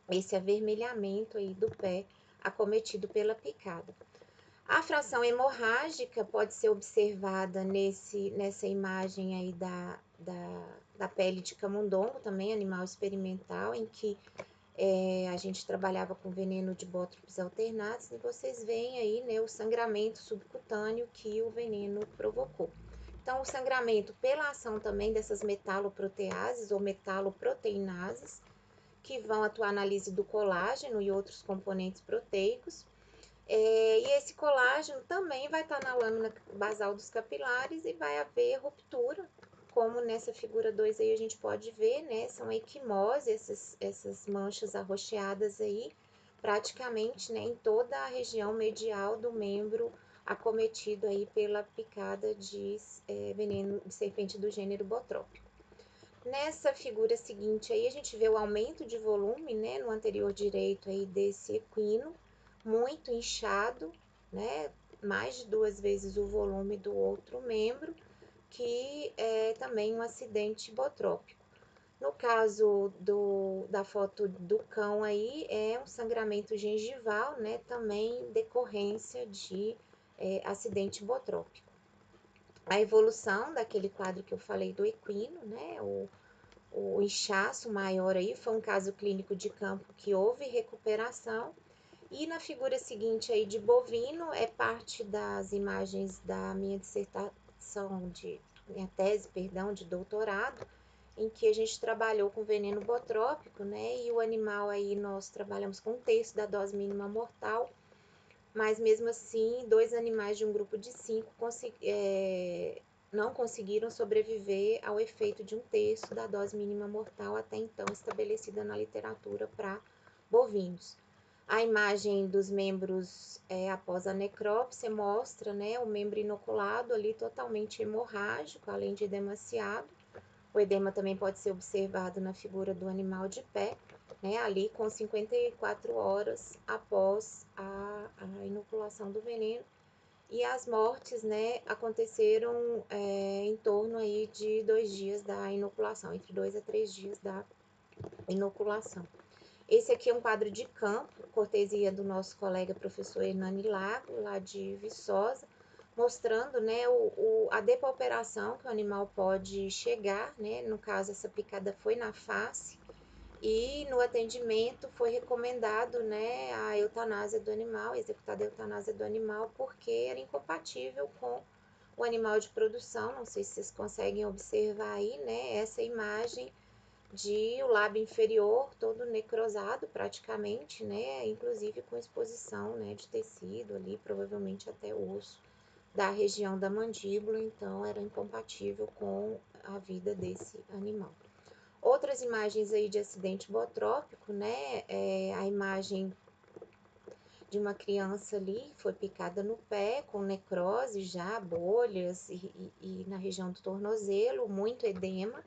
esse avermelhamento aí do pé acometido pela picada. A fração hemorrágica pode ser observada nessa imagem aí da pele de camundongo, também animal experimental, em que a gente trabalhava com veneno de bótropes alternados, e vocês veem aí, né, o sangramento subcutâneo que o veneno provocou. Então, o sangramento pela ação também dessas metaloproteases ou metaloproteinases, que vão atuar na lise do colágeno e outros componentes proteicos. E esse colágeno também vai estar na lâmina basal dos capilares e vai haver ruptura, como nessa figura 2 aí a gente pode ver, né? São equimose, essas manchas arroxeadas aí, praticamente, né, em toda a região medial do membro acometido aí pela picada de veneno de serpente do gênero Botrópico. Nessa figura seguinte aí a gente vê o aumento de volume, né, no anterior direito aí desse equino, muito inchado, né, mais de 2 vezes o volume do outro membro, que é também um acidente botrópico. No caso da foto do cão aí, é um sangramento gengival, né, também decorrência de acidente botrópico. A evolução daquele quadro que eu falei do equino, né, o inchaço maior aí, foi um caso clínico de campo que houve recuperação. E na figura seguinte aí de bovino, é parte das imagens da minha dissertação, minha tese, perdão, de doutorado, em que a gente trabalhou com veneno botrópico, né? E o animal aí nós trabalhamos com 1/3 da dose mínima mortal, mas mesmo assim, 2 animais de um grupo de 5 não conseguiram sobreviver ao efeito de 1/3 da dose mínima mortal até então estabelecida na literatura para bovinos. A imagem dos membros após a necrópsia mostra, né, o membro inoculado ali totalmente hemorrágico, além de edemaciado. O edema também pode ser observado na figura do animal de pé, né, ali com 54 horas após a inoculação do veneno. E as mortes, né, aconteceram em torno aí de 2 dias da inoculação, entre 2 a 3 dias da inoculação. Esse aqui é um quadro de campo, cortesia do nosso colega professor Hernani Lago, lá de Viçosa, mostrando, né, a depauperação que o animal pode chegar, né, no caso essa picada foi na face, e no atendimento foi recomendado, né, a eutanásia do animal, executada a eutanásia do animal, porque era incompatível com o animal de produção. Não sei se vocês conseguem observar aí, né, essa imagem de o lábio inferior todo necrosado praticamente, né, inclusive com exposição, né, de tecido ali, provavelmente até osso da região da mandíbula, então era incompatível com a vida desse animal. Outras imagens aí de acidente botrópico, né, a imagem de uma criança ali foi picada no pé com necrose já, bolhas e na região do tornozelo, muito edema.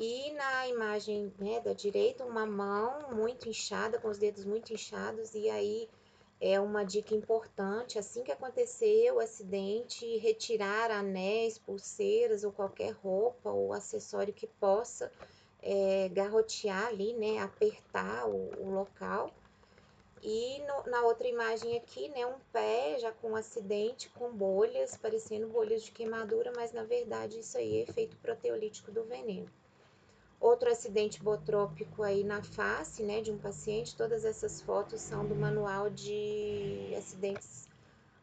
E na imagem, né, da direita, uma mão muito inchada, com os dedos muito inchados, e aí é uma dica importante, assim que acontecer o acidente, retirar anéis, pulseiras ou qualquer roupa ou acessório que possa garrotear ali, né, apertar o local. E na outra imagem aqui, né, um pé já com acidente, com bolhas, parecendo bolhas de queimadura, mas na verdade isso aí é efeito proteolítico do veneno. Outro acidente botrópico aí na face, né, de um paciente. Todas essas fotos são do Manual de Acidentes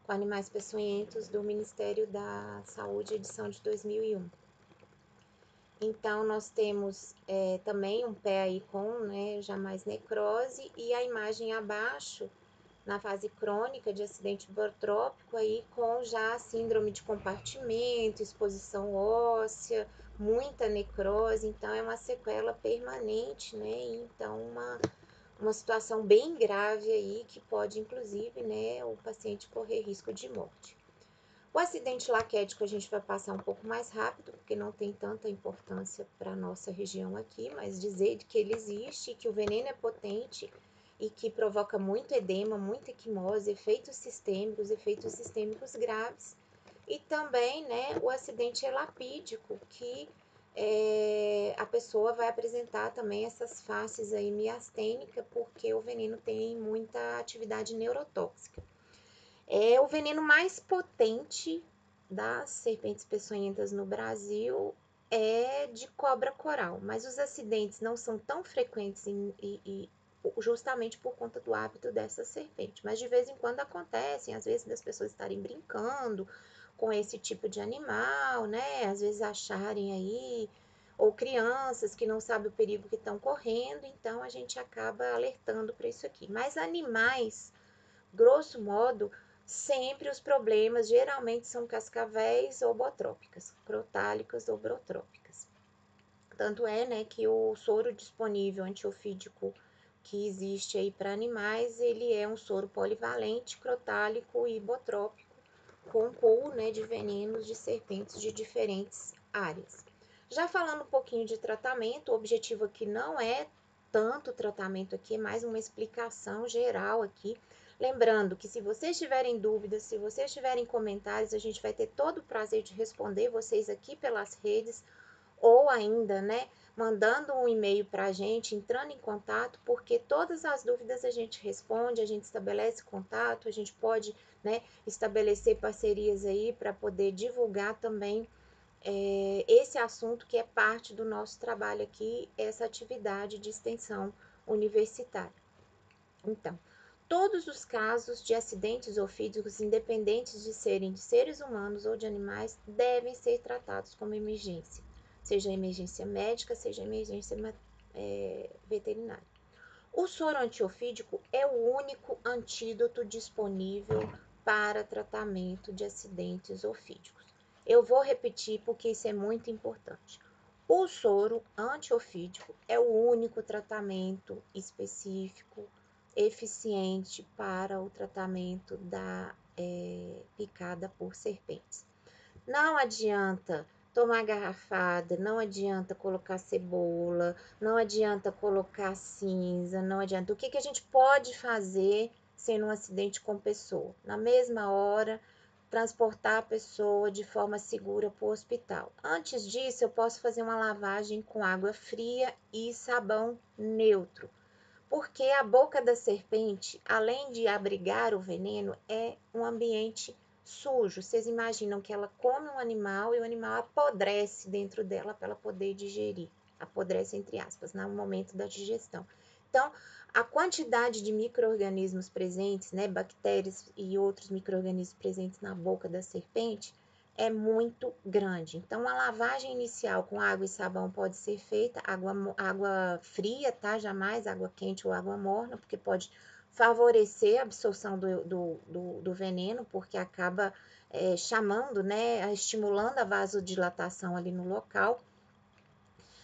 com Animais Peçonhentos do Ministério da Saúde, edição de 2001. Então, nós temos também um pé aí com, né, já mais necrose, e a imagem abaixo, na fase crônica de acidente botrópico, aí com já síndrome de compartimento, exposição óssea, muita necrose, então é uma sequela permanente, né? Então, uma situação bem grave aí que pode, inclusive, né, o paciente correr risco de morte. O acidente laquético a gente vai passar um pouco mais rápido, porque não tem tanta importância para a nossa região aqui, mas dizer que ele existe, que o veneno é potente e que provoca muito edema, muita equimose, efeitos sistêmicos graves. E também, né, o acidente elapídico, que a pessoa vai apresentar também essas faces aí miastênica, porque o veneno tem muita atividade neurotóxica. É o veneno mais potente das serpentes peçonhentas no Brasil é de cobra coral, mas os acidentes não são tão frequentes justamente por conta do hábito dessa serpente. Mas de vez em quando acontecem, às vezes das pessoas estarem brincando com esse tipo de animal, né? Às vezes acharem aí, ou crianças que não sabem o perigo que estão correndo, então a gente acaba alertando para isso aqui. Mas animais, grosso modo, sempre os problemas geralmente são cascavéis ou botrópicas, crotálicas ou brotrópicas. Tanto é, né, que o soro disponível antiofídico que existe aí para animais, ele é um soro polivalente, crotálico e botrópico, com pool, né, de venenos de serpentes de diferentes áreas. Já falando um pouquinho de tratamento, o objetivo aqui não é tanto tratamento aqui, é mais uma explicação geral aqui. Lembrando que se vocês tiverem dúvidas, se vocês tiverem comentários, a gente vai ter todo o prazer de responder vocês aqui pelas redes, ou ainda, né, mandando um e-mail para a gente, entrando em contato, porque todas as dúvidas a gente responde, a gente estabelece contato, a gente pode, né, estabelecer parcerias aí para poder divulgar também esse assunto que é parte do nosso trabalho aqui, essa atividade de extensão universitária. Então, todos os casos de acidentes ofídicos, independentes de serem de seres humanos ou de animais, devem ser tratados como emergência, seja emergência médica, seja emergência veterinária. O soro antiofídico é o único antídoto disponível para tratamento de acidentes ofídicos. Eu vou repetir porque isso é muito importante. O soro antiofídico é o único tratamento específico eficiente para o tratamento da picada por serpentes. Não adianta tomar garrafada, não adianta colocar cebola, não adianta colocar cinza, não adianta. O que a gente pode fazer sendo um acidente com pessoa? Na mesma hora, transportar a pessoa de forma segura para o hospital. Antes disso, eu posso fazer uma lavagem com água fria e sabão neutro, porque a boca da serpente, além de abrigar o veneno, é um ambiente sujo. Vocês imaginam que ela come um animal e o animal apodrece dentro dela para ela poder digerir. Apodrece, entre aspas, no momento da digestão. Então, a quantidade de micro-organismos presentes, né, bactérias e outros micro-organismos presentes na boca da serpente, é muito grande. Então, a lavagem inicial com água e sabão pode ser feita, água fria, tá? Jamais água quente ou água morna, porque pode favorecer a absorção do veneno, porque acaba chamando, né, estimulando a vasodilatação ali no local.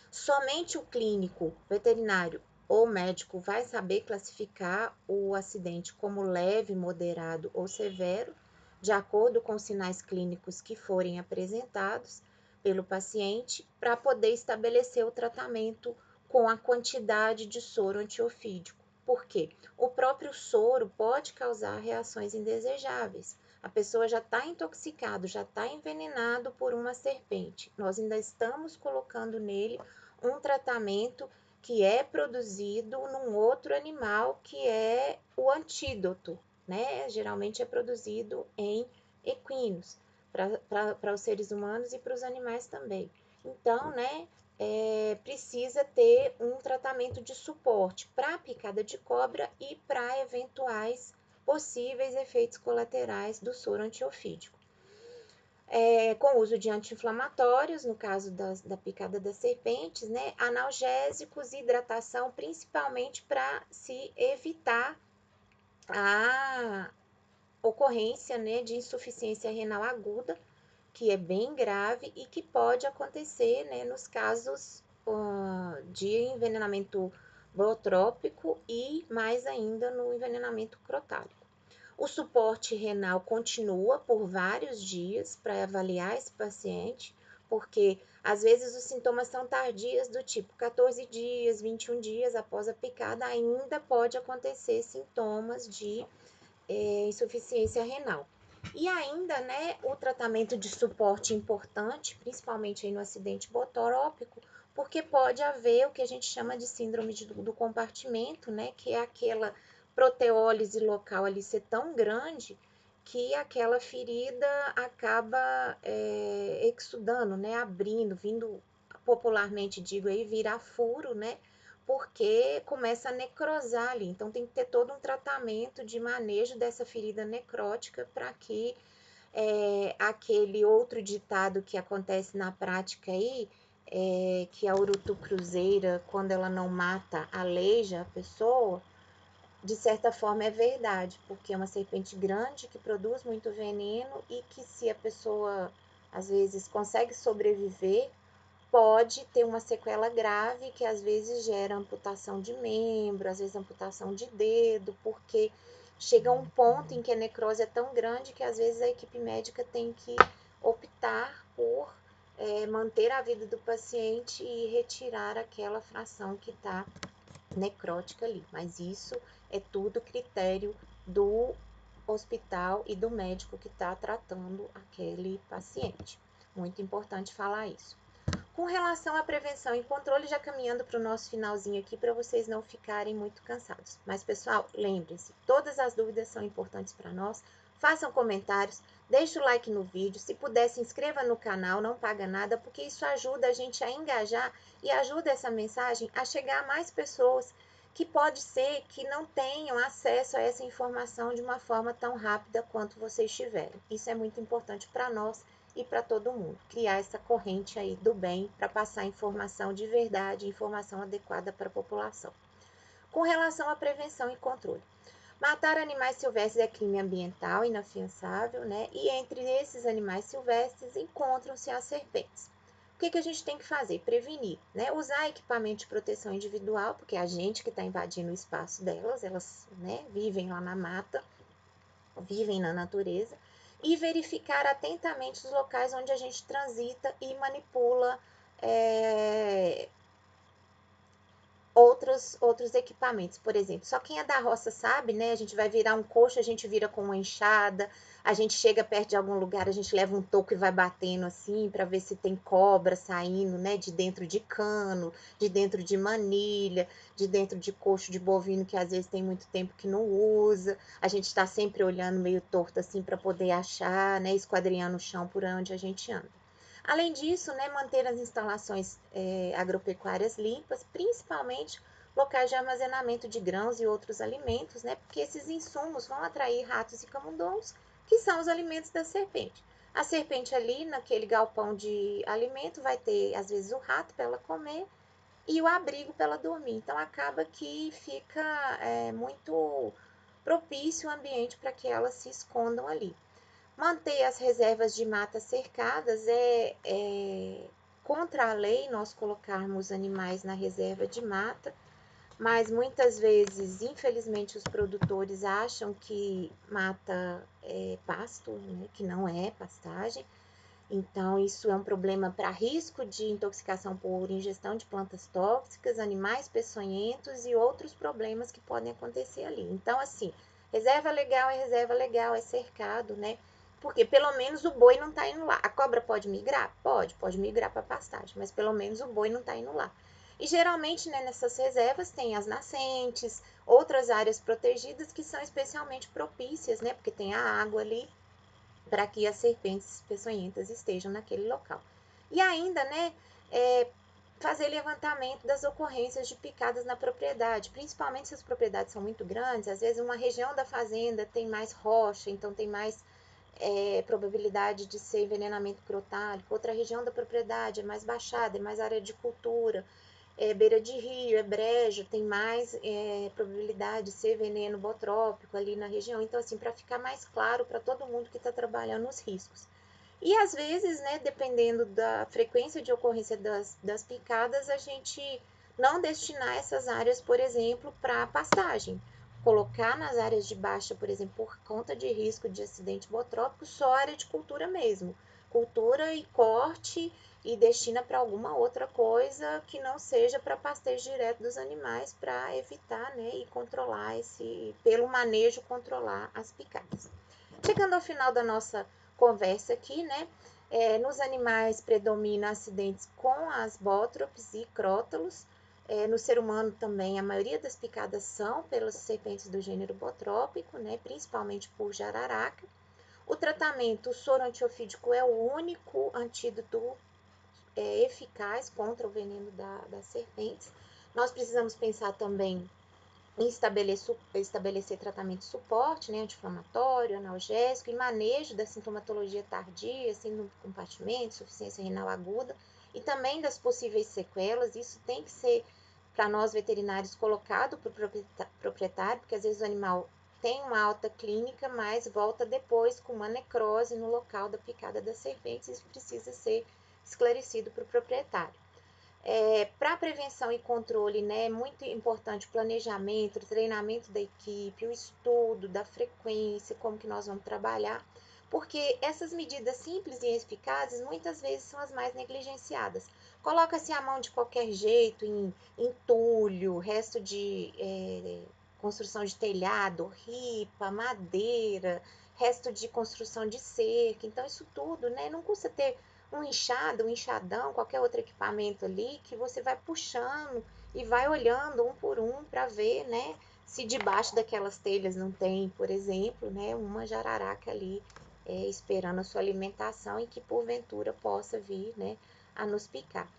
Somente o clínico, veterinário ou médico vai saber classificar o acidente como leve, moderado ou severo, de acordo com os sinais clínicos que forem apresentados pelo paciente, para poder estabelecer o tratamento com a quantidade de soro antiofídico. Por quê? O próprio soro pode causar reações indesejáveis. A pessoa já está intoxicado, já está envenenado por uma serpente. Nós ainda estamos colocando nele um tratamento que é produzido num outro animal, que é o antídoto, né? Geralmente é produzido em equinos, para os seres humanos e para os animais também. Então, né, precisa ter um tratamento de suporte para a picada de cobra e para eventuais possíveis efeitos colaterais do soro antiofídico. Com o uso de anti-inflamatórios, no caso da picada das serpentes, né, analgésicos, hidratação, principalmente para se evitar a ocorrência, né, de insuficiência renal aguda, que é bem grave e que pode acontecer, né, nos casos de envenenamento bootrópico e mais ainda no envenenamento crotálico. O suporte renal continua por vários dias para avaliar esse paciente, porque às vezes os sintomas são tardios, do tipo 14 dias, 21 dias após a picada, ainda pode acontecer sintomas de insuficiência renal. E ainda, né, o tratamento de suporte importante, principalmente aí no acidente botorópico, porque pode haver o que a gente chama de síndrome do compartimento, né, que é aquela proteólise local ali ser tão grande que aquela ferida acaba exudando, né, abrindo, vindo, popularmente digo aí, virar furo, né, porque começa a necrosar ali. Então, tem que ter todo um tratamento de manejo dessa ferida necrótica para que aquele outro ditado que acontece na prática aí, que a urutu-cruzeira, quando ela não mata, aleija a pessoa, de certa forma é verdade, porque é uma serpente grande que produz muito veneno e que, se a pessoa às vezes consegue sobreviver, pode ter uma sequela grave que às vezes gera amputação de membro, às vezes amputação de dedo, porque chega um ponto em que a necrose é tão grande que às vezes a equipe médica tem que optar por manter a vida do paciente e retirar aquela fração que está necrótica ali. Mas isso é tudo critério do hospital e do médico que está tratando aquele paciente. Muito importante falar isso. Com relação à prevenção e controle, já caminhando para o nosso finalzinho aqui, para vocês não ficarem muito cansados. Mas, pessoal, lembrem-se, todas as dúvidas são importantes para nós. Façam comentários, deixe o like no vídeo. Se puder, se inscreva no canal, não paga nada, porque isso ajuda a gente a engajar e ajuda essa mensagem a chegar a mais pessoas que pode ser que não tenham acesso a essa informação de uma forma tão rápida quanto vocês tiveram. Isso é muito importante para nós e para todo mundo. Criar essa corrente aí do bem para passar informação de verdade, informação adequada para a população. Com relação à prevenção e controle. Matar animais silvestres é crime ambiental inafiançável, né? E entre esses animais silvestres encontram-se as serpentes. que a gente tem que fazer? Prevenir, né? Usar equipamento de proteção individual, porque é a gente que está invadindo o espaço delas, elas, né, vivem lá na mata, vivem na natureza, e verificar atentamente os locais onde a gente transita e manipula outros equipamentos, por exemplo. Só quem é da roça sabe, né? A gente vai virar um coxo, a gente vira com uma enxada, a gente chega perto de algum lugar, a gente leva um toco e vai batendo assim para ver se tem cobra saindo, né? De dentro de cano, de dentro de manilha, de dentro de coxo de bovino que às vezes tem muito tempo que não usa. A gente está sempre olhando meio torto assim para poder achar, né? Esquadrinhando o chão por onde a gente anda. Além disso, né, manter as instalações agropecuárias limpas, principalmente locais de armazenamento de grãos e outros alimentos, né, porque esses insumos vão atrair ratos e camundongos, que são os alimentos da serpente. A serpente ali, naquele galpão de alimento, vai ter, às vezes, o rato para ela comer e o abrigo para ela dormir. Então, acaba que fica muito propício o ambiente para que elas se escondam ali. Manter as reservas de mata cercadas é contra a lei nós colocarmos animais na reserva de mata, mas muitas vezes, infelizmente, os produtores acham que mata é pasto, né, que não é pastagem. Então, isso é um problema para risco de intoxicação por ingestão de plantas tóxicas, animais peçonhentos e outros problemas que podem acontecer ali. Então, assim, reserva legal, é cercado, né? Porque pelo menos o boi não está indo lá. A cobra pode migrar? Pode migrar para pastagem, mas pelo menos o boi não está indo lá. E geralmente, né, nessas reservas tem as nascentes, outras áreas protegidas que são especialmente propícias, né? Porque tem a água ali para que as serpentes peçonhentas estejam naquele local. E ainda, né, fazer levantamento das ocorrências de picadas na propriedade, principalmente se as propriedades são muito grandes, às vezes uma região da fazenda tem mais rocha, então tem mais probabilidade de ser envenenamento crotálico, outra região da propriedade é mais baixada, é mais área de cultura, beira de rio, é brejo, tem mais probabilidade de ser veneno botrópico ali na região. Então, assim, para ficar mais claro para todo mundo que está trabalhando os riscos. E às vezes, né, dependendo da frequência de ocorrência das picadas, a gente não destinar essas áreas, por exemplo, para pastagem. Colocar nas áreas de baixa, por exemplo, por conta de risco de acidente botrópico, só área de cultura mesmo. Cultura e corte e destina para alguma outra coisa que não seja para pastejo direto dos animais, para evitar, né, e controlar pelo manejo, controlar as picadas. Chegando ao final da nossa conversa aqui, né, nos animais predomina acidentes com as bótropes e crótalos. No ser humano também, a maioria das picadas são pelas serpentes do gênero botrópico, né, principalmente por jararaca. O tratamento, o soro antiofídico é o único antídoto eficaz contra o veneno das serpentes. Nós precisamos pensar também em estabelecer tratamento de suporte, né, anti-inflamatório, analgésico e manejo da sintomatologia tardia, síndrome do compartimento, insuficiência renal aguda e também das possíveis sequelas. Isso tem que ser, para nós veterinários, colocado para o proprietário, porque às vezes o animal tem uma alta clínica, mas volta depois com uma necrose no local da picada das serpentes. Isso precisa ser esclarecido para o proprietário. Para prevenção e controle, né, é muito importante o planejamento, o treinamento da equipe, o estudo da frequência, como que nós vamos trabalhar, porque essas medidas simples e eficazes muitas vezes são as mais negligenciadas. Coloca-se a mão de qualquer jeito em entulho, resto de construção de telhado, ripa, madeira, resto de construção de cerca. Então, isso tudo, né, não custa ter um enxado, um enxadão, qualquer outro equipamento ali, que você vai puxando e vai olhando um por um para ver, né, se debaixo daquelas telhas não tem, por exemplo, né, uma jararaca ali esperando a sua alimentação e que porventura possa vir, né, a nos picar.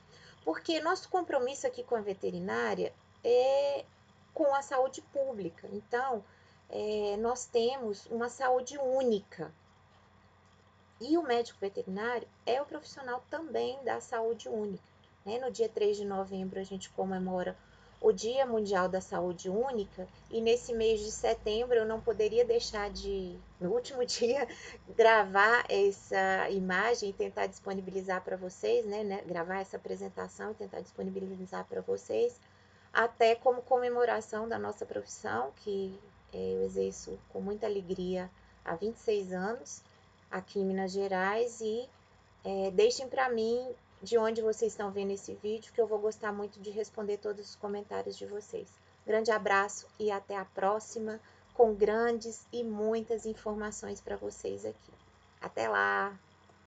Porque nosso compromisso aqui com a veterinária é com a saúde pública. Então, nós temos uma saúde única. E o médico veterinário é o profissional também da saúde única. Né? No dia 3 de novembro, a gente comemora o Dia Mundial da Saúde Única, e nesse mês de setembro eu não poderia deixar de, no último dia, gravar essa imagem e tentar disponibilizar para vocês, né? Gravar essa apresentação e tentar disponibilizar para vocês, até como comemoração da nossa profissão, que eu exerço com muita alegria há 26 anos aqui em Minas Gerais, e deixem para mim de onde vocês estão vendo esse vídeo, que eu vou gostar muito de responder todos os comentários de vocês. Grande abraço e até a próxima, com grandes e muitas informações para vocês aqui. Até lá!